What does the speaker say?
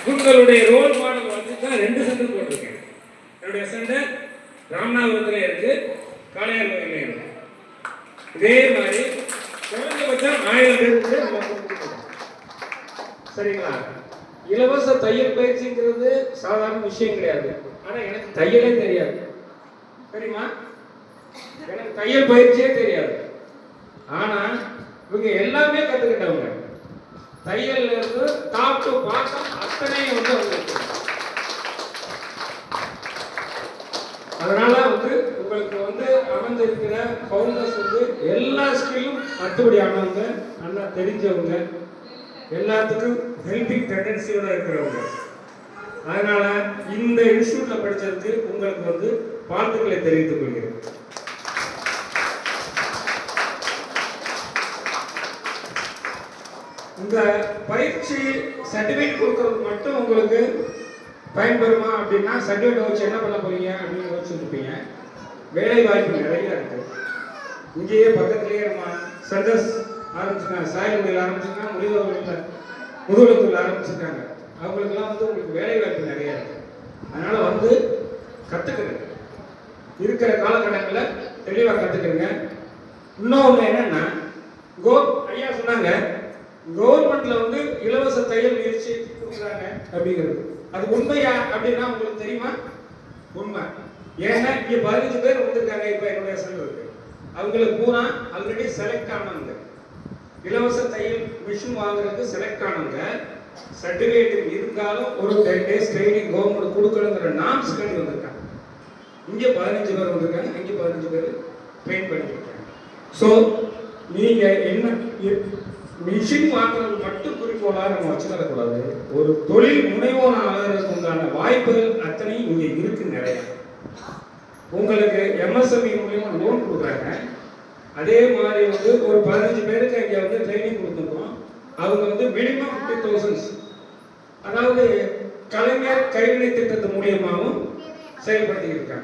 உங்களுடைய role model வந்து தான் 2 சென்டர் போட்டிருக்கேன். என்னுடைய சென்டர் ராமநாதபுரத்தில் இருக்கு, காளையார்கோயிலே இருக்கு. இதே மாதிரி குறைந்தபட்சம் 1000 பேருக்கு சரிங்களா? இலவச தையல் பயிற்சிங்கிறது சாதாரண விஷயம் கிடையாது. ஆனா எனக்கு தையலே தெரியாது, தெரியுமா? எனக்கு தையல் பயிற்சியே தெரியாது. ஆனா இவங்க எல்லாமே கத்துக்கிட்டவங்க. தையல்ல இருந்து டாப் டு பாட்டம் அத்தனையும் வந்து அவங்களுக்கு. அதனால வந்து உங்களுக்கு வந்து அமைந்திருக்கிற ஃபவுண்டர்ஸ் வந்து எல்லா ஸ்கில்லும் அத்துபடி ஆனவங்க, நல்லா தெரிஞ்சவங்க, எல்லாத்துக்கும் ஹெல்பிங் டெண்டன்சியோட இருக்கிறவங்க. அதனால இந்த இன்ஸ்டியூட்ல படிச்சதுக்கு உங்களுக்கு வந்து வாழ்த்துக்களை தெரிவித்துக் கொள்கிறேன். இந்த பயிற்சி சர்டிஃபிகேட் கொடுக்கறது மட்டும் உங்களுக்கு பயன்பெறுமா அப்படின்னா, சர்டிஃபிகேட் வச்சு என்ன பண்ண போறீங்க அப்படின்னு யோசிச்சுருப்பீங்க. வேலை வாய்ப்பு நிறைய இருக்கு. இங்கேயே பக்கத்துலேயே நம்ம சென்டர்ஸ் ஆரம்பிச்சிருக்காங்க. சாயல்களில் ஆரம்பிச்சிருக்காங்க, முதுகுளத்தூர்ல ஆரம்பிச்சிருக்காங்க. அவங்களுக்குலாம் வந்து உங்களுக்கு வேலை வாய்ப்பு நிறைய இருக்கு. அதனால வந்து கத்துக்கிறேன், இருக்கிற காலகட்டங்களில் தெளிவாக கத்துக்கிறேங்க. இன்னொன்று என்னன்னா, ஐயா சொன்னாங்க கவர்மெண்ட்ல வந்து இலவச தையல் முயற்சி கொடுக்குறாங்க அப்படிங்கிறது. அது உண்மையா அப்படின்னா உங்களுக்கு தெரியுமா? உண்மை. ஏன்னா இங்க 15 பேர் வந்திருக்காங்க இப்ப என்னுடைய சென்டருக்கு. அவங்களுக்கு பூரா ஆல்ரெடி செலக்ட் ஆனவங்க, இலவச தையல் மிஷின் வாங்குறதுக்கு செலக்ட் ஆனவங்க. சர்டிஃபிகேட் இருந்தாலும் ஒரு 10 டேஸ் ட்ரைனிங் கவர்மெண்ட் கொடுக்கணுங்கிற நாம்ஸ் கண்டு வந்திருக்காங்க. இங்க 15 பேர் வந்திருக்காங்க, அங்கே 15 பேர் ட்ரெயின் பண்ணிருக்காங்க. ஸோ நீங்க என்ன மிஷின் வாங்குறது மட்டும் குறிக்கோளா நம்ம வச்சுக்கூடாது. ஒரு தொழில் முனைவோர் ஆகிறதுக்கு உண்டான வாய்ப்புகள் அத்தனை இங்க இருக்கு நிறைய. உங்களுக்கு MSME மூலியமா லோன் கொடுக்குறாங்க. அதே மாதிரி வந்து ஒரு 15 பேருக்கு இங்க வந்து ட்ரைனிங் கொடுத்துருக்கோம். அவங்க வந்து மினிமம் 50,000, அதாவது கலைஞர் கைவினை திட்டத்து மூலியமாகவும் செயல்படுத்தி இருக்காங்க.